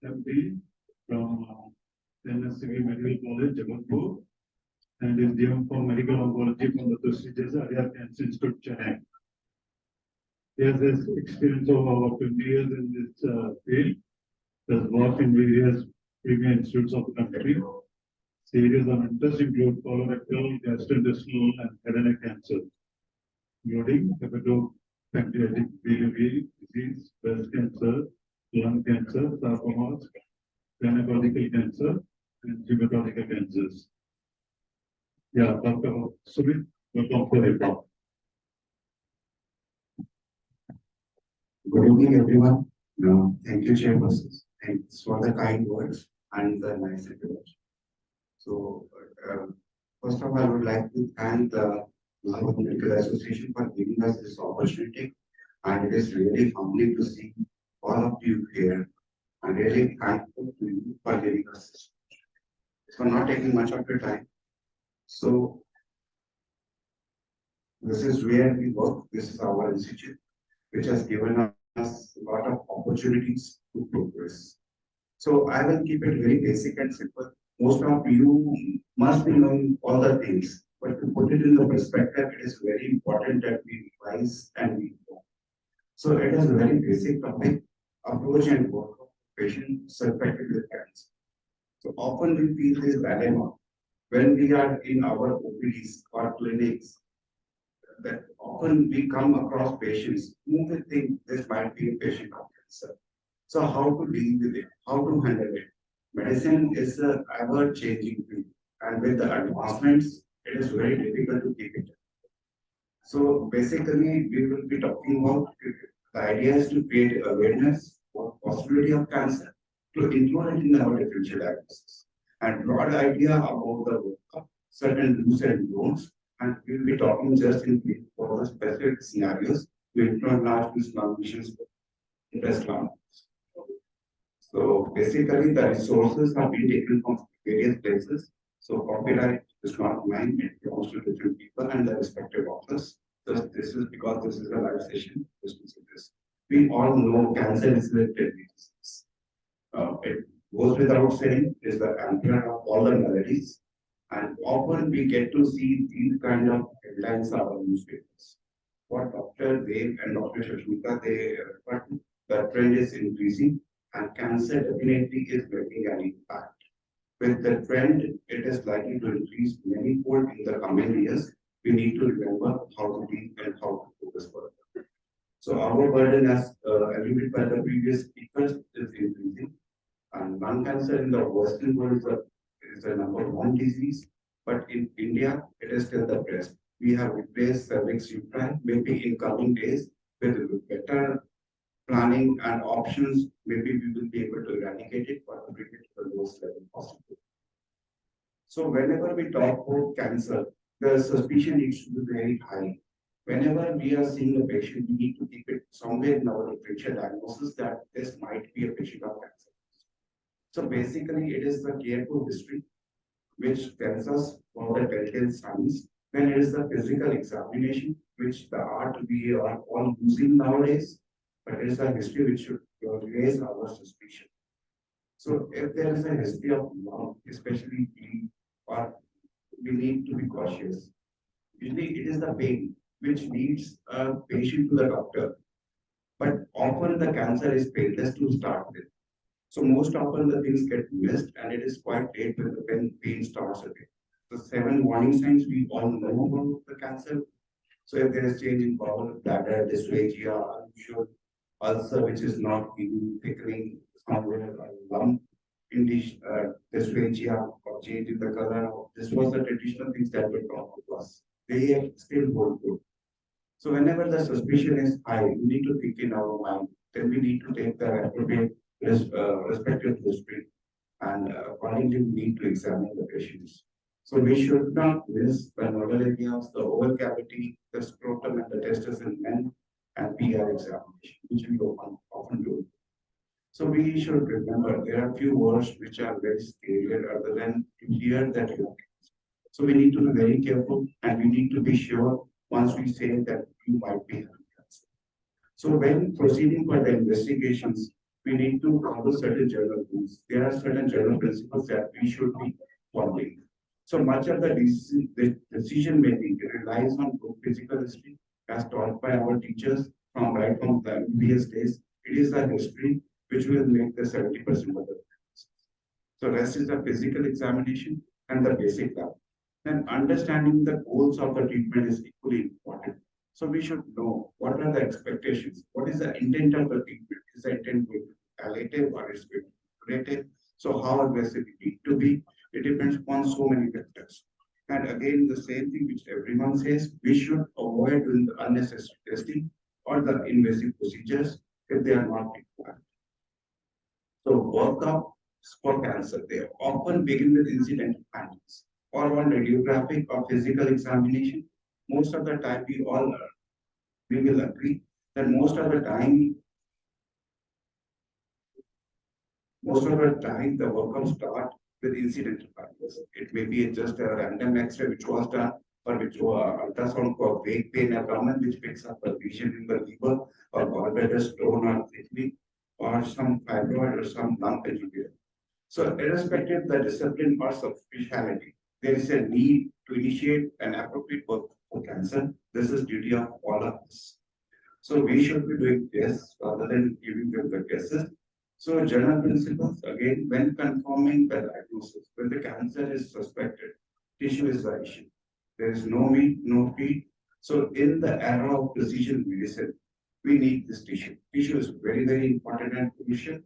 MD from NSCV Medical College, Jabalpur, and is DM for Medical Oncology from the prestigious Adyar Cancer Institute, Chennai. He has this experience of over 20 years in this field. He has worked in various premier institutes of the country. His areas of interest include colorectal, gastrointestinal, and head and neck cancer, including hepatopancreatic biliary disease, breast cancer, lung cancer, sarcomas, gynecological cancer, and hematological cancers. Yeah, Dr. Sumit, welcome for the talk. Good evening, everyone. Thank you, Chairperson. Thanks for the kind words and the nice introduction. So, first of all, I would like to thank the Lahore Medical Association for giving us this opportunity. And it is really humbling to see all of you here. I'm really thankful to you for giving us this. For not taking much of your time. So, this is where we work. This is our institute, which has given us a lot of opportunities to progress. So I will keep it very basic and simple. Most of you must be knowing all the things, but to put it in the perspective, it is very important that we revise and we know. So it is a very basic topic, approach and work of patient suspected with cancer. So often we feel this dilemma when we are in our OPDs or clinics, that often we come across patients who we think this might be a patient of cancer. So how to deal with it, how to handle it. Medicine is an ever-changing field, and with the advancements, it is very difficult to keep it. So basically, we will be talking about the idea is to create awareness for possibility of cancer, to include it in our differential diagnosis, and broad idea about the workup, certain do's and don'ts, and we will be talking just in for the specific scenarios to include large misnominations in breast cancer. So basically, the resources have been taken from various places. So copyright is not mine; it belongs to different people and the respective authors. So this is because this is a live session. We all know cancer is a deadly disease. It goes without saying, is the emperor of all the maladies. And often we get to see these kind of headlines in our newspapers. What Dr. Dev and Dr. Shashmita, they refer to, the trend is increasing and cancer definitely is making an impact. With the trend, it is likely to increase many-fold in the coming years. We need to remember how to deal and how to focus further. So our burden, as alluded by the previous speakers, is increasing. And lung cancer in the Western world is the number one disease, but in India, it is still the breast. We have replaced cervix uteri, maybe in coming days, with better planning and options, maybe we will be able to eradicate it, but bring it to the lowest level possible. So whenever we talk about cancer, the suspicion needs to be very high. Whenever we are seeing a patient, we need to keep it somewhere in our differential diagnosis that this might be a patient of cancer. So basically, it is the careful history which tells us about the telltale signs. Then it is the physical examination, which the art we are all using nowadays, but it is a history which should raise our suspicion. So if there is a history of lung, especially we need to be cautious. Usually it is the pain which leads a patient to the doctor. But often the cancer is painless to start with. So most often the things get missed and it is quite late when the pain starts again. The 7 warning signs we all know about the cancer. So if there is change in bowel, bladder, dysphagia, unusual ulcer which is not healing, thickening, somewhere lump in dysphagia or change in the color. This was the traditional things that were taught to us. They still hold good. So whenever the suspicion is high, we need to think in our mind. Then we need to take the appropriate respective history and accordingly we need to examine the patients. So we should not miss the nodal areas, the oval cavity, the scrotum and the testis in men and PR examination, which we often do. So we should remember there are few words which are very scary other than to hear that you are cancer. So we need to be very careful and we need to be sure once we say that you might be having cancer. So when proceeding for the investigations, we need to follow certain general rules. There are certain general principles that we should be following. So much of the decision making relies on physical history as taught by our teachers from the previous days. It is the history which will make the 70% of the difference. So rest is the physical examination and the basic lab. Then understanding the goals of the treatment is equally important. So we should know what are the expectations, what is the intent of the treatment. Is the intent going to be palliative or is it going to be curative? So how aggressive it need to be? It depends upon so many factors. And again, the same thing which everyone says, we should avoid doing the unnecessary testing or the invasive procedures if they are not required. So workup for cancer, they often begin with incidental findings or one radiographic or physical examination. Most of the time, we will agree that most of the time the workup start with incidental findings. It may be just a random X-ray which was done, or which was ultrasound for vague pain abdomen, which picks up a lesion in the liver, or gallbladder stone or kidney, or some fibroid or some lump anywhere. So irrespective of the discipline or subspecialty, there is a need to initiate an appropriate work for cancer. This is duty of all of us. So we should be doing tests rather than giving them the guesses. So general principles, again, when confirming the diagnosis, when the cancer is suspected, tissue is the issue. There is no meat, no feed. So in the era of precision medicine, we need this tissue. Tissue is very, very important and crucial.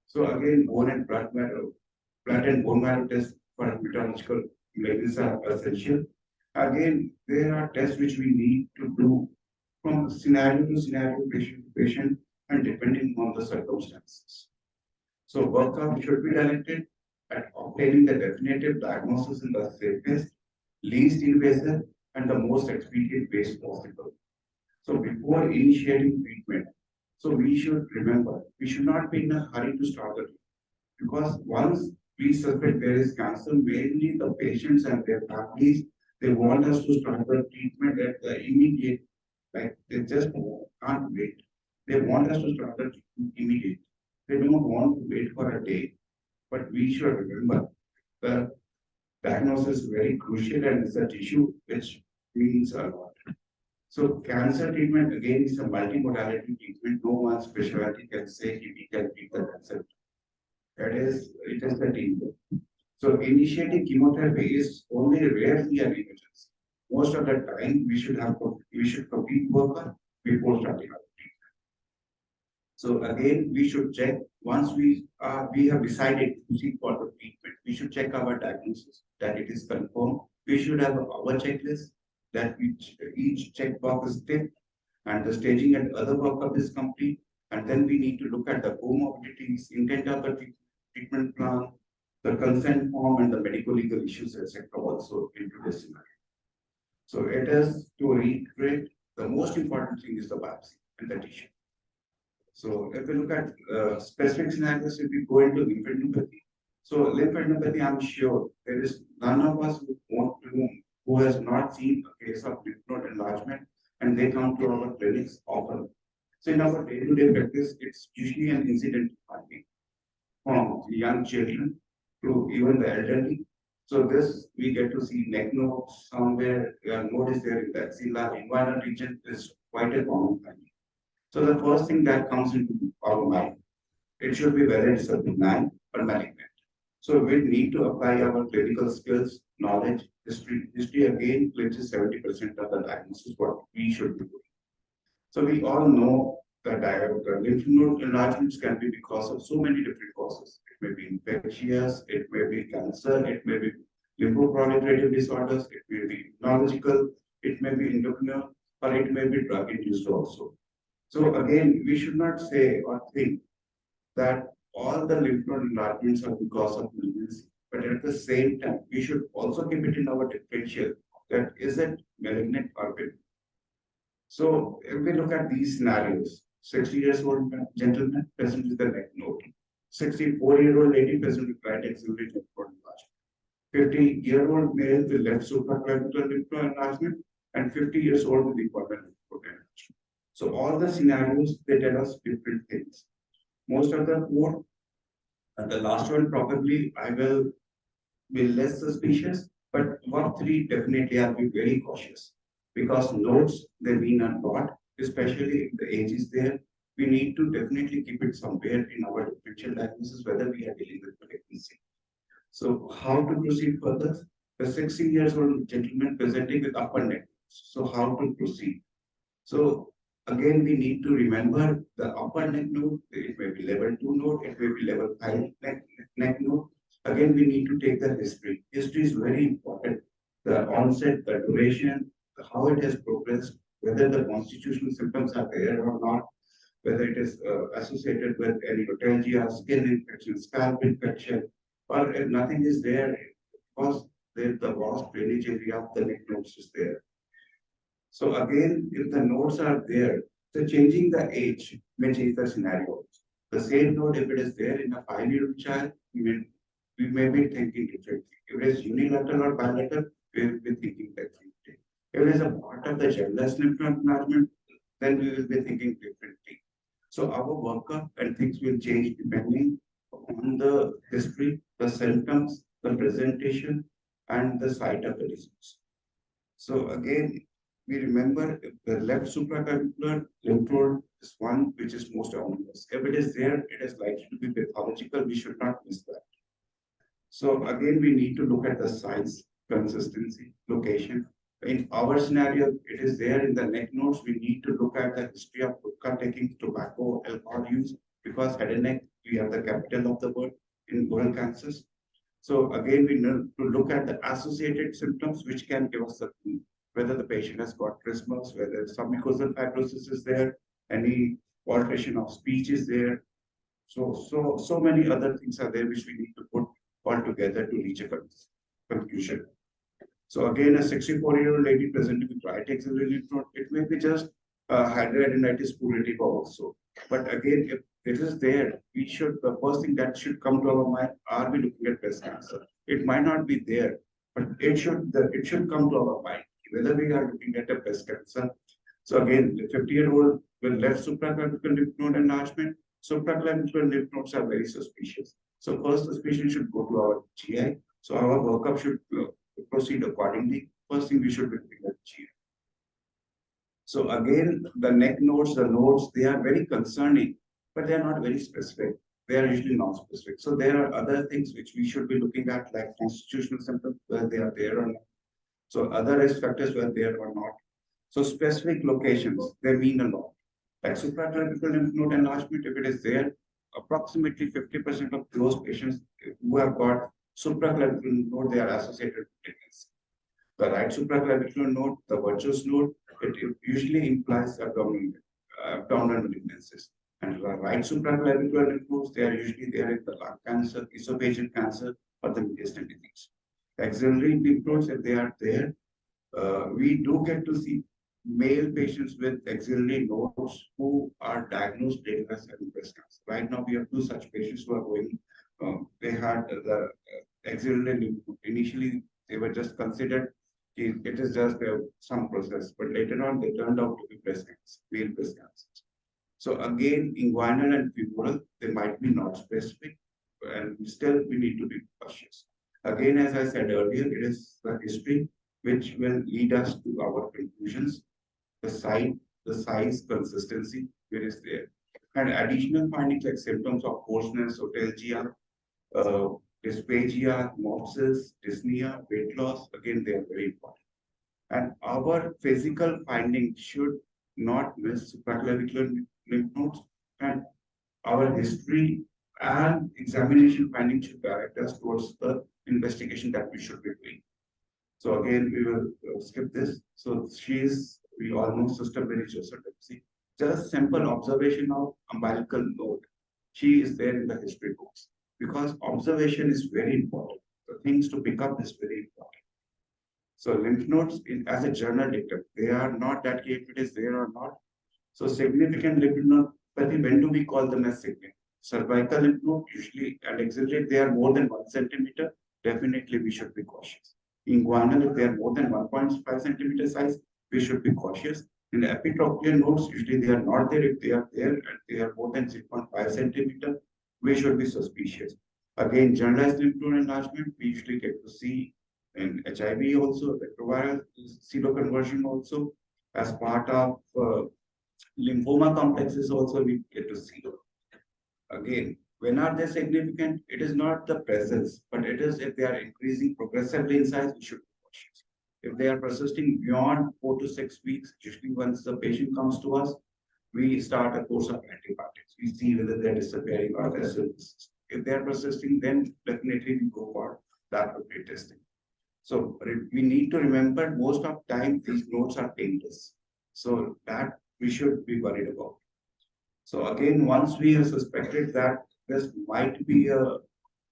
So again, bone and blood and bone marrow tests for meteorological levels are essential. Again, there are tests which we need to do from scenario to scenario, patient to patient, and depending on the circumstances. So workup should be directed at obtaining the definitive diagnosis in the safest, least invasive, and the most expedient ways possible. So before initiating treatment, so we should remember, we should not be in a hurry to start the treatment. Because once we suspect there is cancer, mainly the patients and their families, they want us to start the treatment at the immediate, like they just can't wait. They want us to start the treatment immediately. They don't want to wait for a day. But we should remember the diagnosis is very crucial and it's a tissue which means a lot. So cancer treatment again is a multimodality treatment. No one specialty can say he can treat the cancer. It is the teamwork. So initiating chemotherapy is only rarely an emergency. Most of the time we should complete workup before starting our treatment. So again, we should check once we have decided to seek for the treatment, we should check our diagnosis that it is confirmed. We should have our checklist that each checkbox is ticked and the staging and other workup is complete. And then we need to look at the comorbidities, intent of the treatment plan, the consent form, and the medical legal issues, etc. also into this scenario. So it is to reiterate, the most important thing is the biopsy and the tissue. So if we look at specific scenarios, if we go into lymphadenopathy, so lymphadenopathy, I'm sure there is none of us who has not seen a case of lymph node enlargement, and they come to our clinics often. So in our day-to-day practice, it's usually an incident finding from young children to even the elderly. So this we get to see neck nodes somewhere, node is there in the axilla inguinal region is quite a common finding. So the first thing that comes into our mind, it should be whether it's a benign or malignant. So we need to apply our clinical skills, knowledge, history. History again places 70% of the diagnosis what we should be doing. So we all know that the lymph node enlargements can be because of so many different causes. It may be infectious, it may be cancer, it may be lymphoproliferative disorders, it may be immunological, it may be endocrine, or it may be drug induced also. So again, we should not say or think that all the lymph node enlargements are because of malignancy. But at the same time, we should also keep it in our differential that is it malignant or benign. So if we look at these scenarios, 60 years old gentleman present with the neck node, 64-year-old lady present with right axillary lymph node enlargement, 50-year-old male with left supraclavicular lymph node enlargement, and 50 years old with equipment lymph node enlargement. So all the scenarios, they tell us different things. Most of the four, the last one probably I will be less suspicious, but what three definitely I'll be very cautious because nodes they mean a lot, especially if the age is there. We need to definitely keep it somewhere in our differential diagnosis whether we are dealing with pregnancy. So how to proceed further? The 60 years old gentleman presenting with upper neck. So how to proceed? So again, we need to remember the upper neck node. It may be level 2 node, it may be level 5 neck node. Again, we need to take the history. History is very important. The onset, the duration, how it has progressed, whether the constitutional symptoms are there or not, whether it is associated with any notalgia, skin infection, scalp infection, or if nothing is there, because the vast drainage area of the neck nodes is there. So again, if the nodes are there, so changing the age may change the scenario. The same node, if it is there in a 5-year-old child, we may be thinking differently. If it is unilateral or bilateral, we will be thinking differently. If it is a part of the genderless lymph node enlargement, then we will be thinking differently. So our workup and things will change depending on the history, the symptoms, the presentation, and the site of the disease. So again, we remember the left supraclavicular lymph node is one which is most ominous. If it is there, it is likely to be pathological. We should not miss that. So again, we need to look at the size, consistency, location. In our scenario, it is there in the neck nodes. We need to look at the history of hookah taking, tobacco, alcohol use, because head and neck, we are the capital of the world in oral cancers. So again, we need to look at the associated symptoms which can give us the clue whether the patient has got trismus, whether submucosal fibrosis is there, any alteration of speech is there. So many other things are there which we need to put all together to reach a conclusion. So again, a 64-year-old lady presenting with right axillary lymph node, it may be just hidradenitis suppurativa also. But again, if it is there, we should, the first thing that should come to our mind, are we looking at breast cancer? It might not be there, but it should come to our mind, whether we are looking at a breast cancer. So again, the 50-year-old with left supraclavicular lymph node enlargement, supraclavicular lymph nodes are very suspicious. So first suspicion should go to our GI. So our workup should proceed accordingly. First thing we should be looking at GI. So again, the neck nodes, the nodes, they are very concerning, but they are not very specific. They are usually non-specific. So there are other things which we should be looking at, like constitutional symptoms, whether they are there or not. So other risk factors were there or not. So specific locations, they mean a lot. Like supraclavicular lymph node enlargement, if it is there, approximately 50% of those patients who have got supraclavicular lymph node, they are associated with pregnancy. The right supraclavicular node, the virtuous node, it usually implies abdominal malignancies. And the right supraclavicular lymph nodes, they are usually there in the lung cancer, esophageal cancer, or the mediastinal disease. Axillary lymph nodes, if they are there, we do get to see male patients with axillary nodes who are diagnosed later as having breast cancer. Right now, we have two such patients who are going. They had the axillary lymph node. Initially, they were just considered it is just some process, but later on they turned out to be breast cancer, male breast cancer. So again, inguinal and femoral, they might be not specific, and still we need to be cautious. Again, as I said earlier, it is the history which will lead us to our conclusions. The size, consistency, where is there. And additional findings like symptoms of hoarseness, otalgia, dysphagia, mopsis, dyspnea, weight loss, again, they are very important. And our physical findings should not miss supraclavicular lymph nodes, and our history and examination findings should direct us towards the investigation that we should be doing. So again, we will skip this. So we all know Sister Mary Joseph Dempsey. Just simple observation of umbilical node. She is there in the history books because observation is very important. The things to pick up is very important. So lymph nodes as a journal dictum, they are not that if it is there or not. So significant lymph node, but when do we call them as significant? Cervical lymph node, usually and axillary, they are more than 1 centimeter. Definitely we should be cautious. Inguinal, if they are more than 1.5 centimeter size, we should be cautious. In the epitrochlear nodes, usually they are not there. If they are there and they are more than 6.5 centimeter, we should be suspicious. Again, generalized lymph node enlargement, we usually get to see in HIV also, retroviral seroconversion also, as part of lymphoma complexes also we get to see. Again, when are they significant? It is not the presence, but it is if they are increasing progressively in size, we should be cautious. If they are persisting beyond 4 to 6 weeks, usually once the patient comes to us, we start a course of antibiotics. We see whether they're disappearing or they're still persisting. If they're persisting, then definitely we go for laboratory testing. So we need to remember most of time these nodes are painless. So that we should be worried about. So again, once we have suspected that this might be a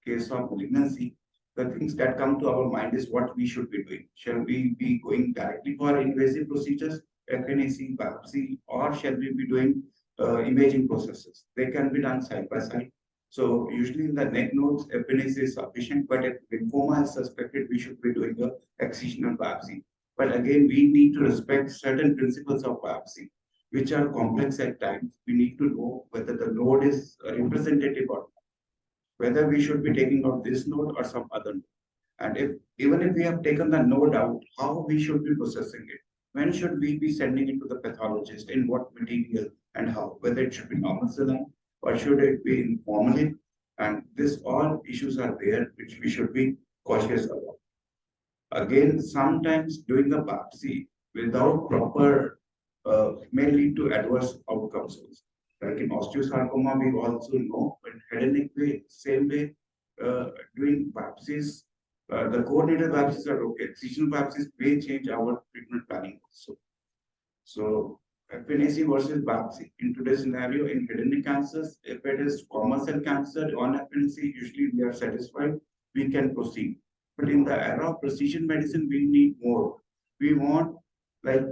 case of malignancy, the things that come to our mind is what we should be doing. Shall we be going directly for invasive procedures, FNAC, biopsy, or shall we be doing imaging processes? They can be done side by side. So usually in the neck nodes, FNAC is sufficient, but if lymphoma is suspected, we should be doing a excisional biopsy. But again, we need to respect certain principles of biopsy, which are complex at times. We need to know whether the node is representative or not, whether we should be taking out this node or some other node. And if even if we have taken the node out, how we should be processing it? When should we be sending it to the pathologist? In what material and how? Whether it should be normal saline or should it be in formalin? And this all issues are there which we should be cautious about. Again, sometimes doing a biopsy without proper may lead to adverse outcomes also. Like in osteosarcoma, we also know, but head and neck way, same way, doing biopsies, the coordinated biopsies are okay. Excisional biopsies may change our treatment planning also. So, FNAC versus biopsy. In today's scenario, in head and neck cancers, if it is squamous cell cancer on FNAC, usually we are satisfied, we can proceed. But in the era of precision medicine, we need more. We want, like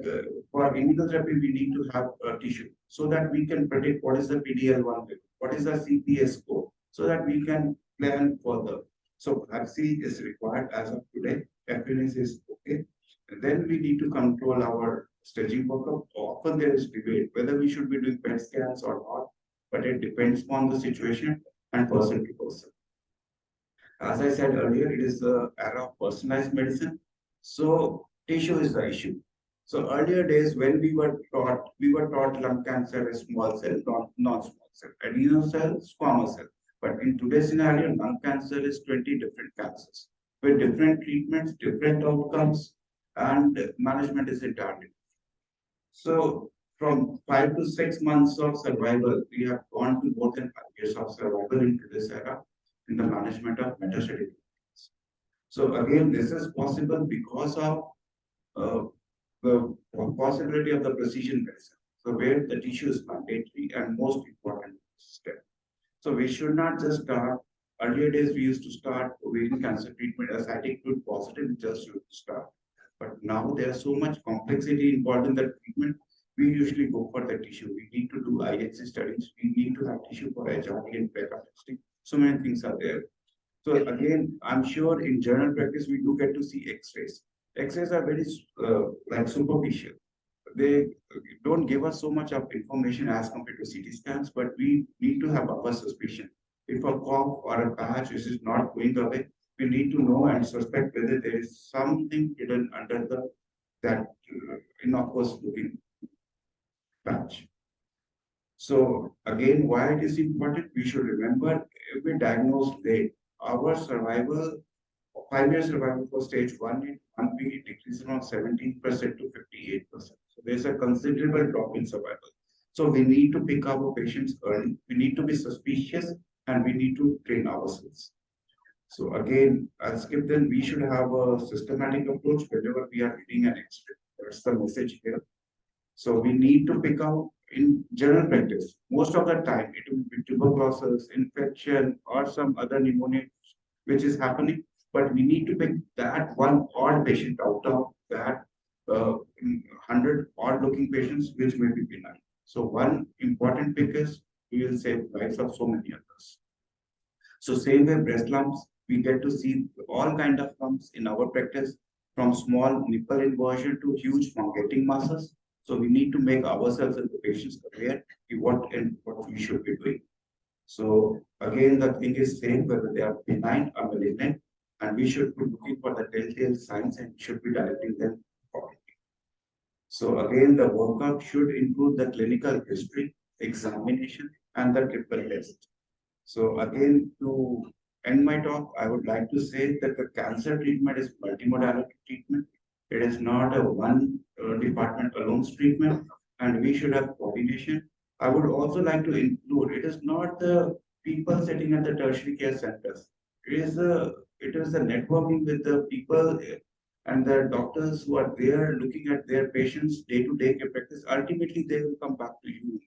for immunotherapy, we need to have a tissue so that we can predict what is the PDL1 level, what is the CPS score, so that we can plan further. So biopsy is required as of today. FNAC is okay. And then we need to control our staging workup. Often there is debate whether we should be doing PET scans or not, but it depends on the situation and person to person. As I said earlier, it is the era of personalized medicine. So tissue is the issue. So earlier days when we were taught lung cancer is small cell, not non-small cell, adrenal cell, squamous cell. But in today's scenario, lung cancer is 20 different cancers with different treatments, different outcomes, and management is entirely. So from 5 to 6 months of survival, we have gone to more than 5 years of survival into this era in the management of metastatic. So again, this is possible because of the possibility of the precision medicine. So where the tissue is mandatory and most important step. So we should not just start. Earlier days we used to start ovarian cancer treatment as cytochrome positive, just to start. But now there's so much complexity involved in the treatment. We usually go for the tissue. We need to do IHC studies. We need to have tissue for HRT and beta testing. So many things are there. So again, I'm sure in general practice, we do get to see X-rays. X-rays are very like superficial. They don't give us so much of information as compared to CT scans, but we need to have our suspicion. If a cough or a patch is not going away, we need to know and suspect whether there is something hidden under that innocuous looking patch. So again, why it is important? We should remember if we diagnose late, our survival, 5 year survival for stage 1 in 1B decreases from 17% to 58%. So there's a considerable drop in survival. So we need to pick our patients early. We need to be suspicious and we need to train ourselves. So again, I'll skip then. We should have a systematic approach whenever we are reading an X-ray. That's the message here. So we need to pick out in general practice. Most of the time, it will be tuberculosis, infection, or some other pneumonia which is happening. But we need to pick that one odd patient out of that 100 odd looking patients which may be benign. So one important pick is we will save lives of so many others. So same way breast lumps, we get to see all kind of lumps in our practice, from small nipple inversion to huge fungating masses. So we need to make ourselves and the patients aware of what and what we should be doing. So again, the thing is same whether they are benign or malignant, and we should be looking for the telltale signs and should be directing them accordingly. So again, the workup should include the clinical history, examination, and the triple test. So again, to end my talk, I would like to say that the cancer treatment is multimodality treatment. It is not a one department alone treatment, and we should have coordination. I would also like to include, it is not the people sitting at the tertiary care centers. It is the networking with the people and the doctors who are there looking at their patients day-to-day care practice. Ultimately, they will come back to you.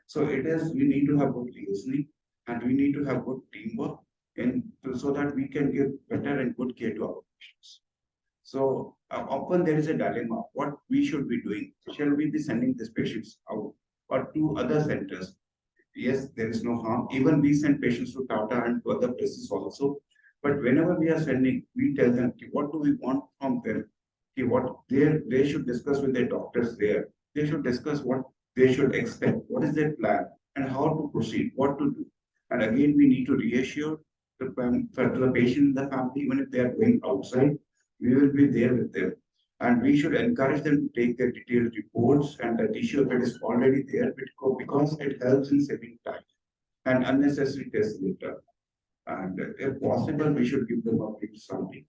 So it is, we need to have good listening and we need to have good teamwork so that we can give better and good care to our patients. So often there is a dilemma, what we should be doing. Shall we be sending these patients out or to other centers? Yes, there is no harm. Even we send patients to Tata and to other places also. But whenever we are sending, we tell them, what do we want from them? What they should discuss with their doctors there. They should discuss what they should expect, what is their plan, and how to proceed, what to do. And again, we need to reassure the patient and the family, even if they are going outside, we will be there with them. And we should encourage them to take their detailed reports and the tissue if it is already there because it helps in saving time and unnecessary tests later. And if possible, we should give them a brief summary.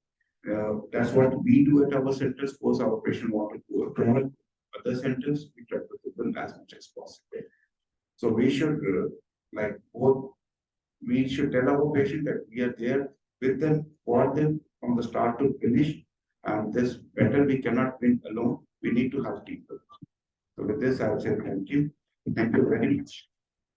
That's what we do at our centers. Suppose our patient want to go to other centers, we try to give them as much as possible. So we should we should tell our patient that we are there with them, for them from the start to finish. And this better we cannot win alone. We need to have people. So with this, I will say thank you. Thank you very much.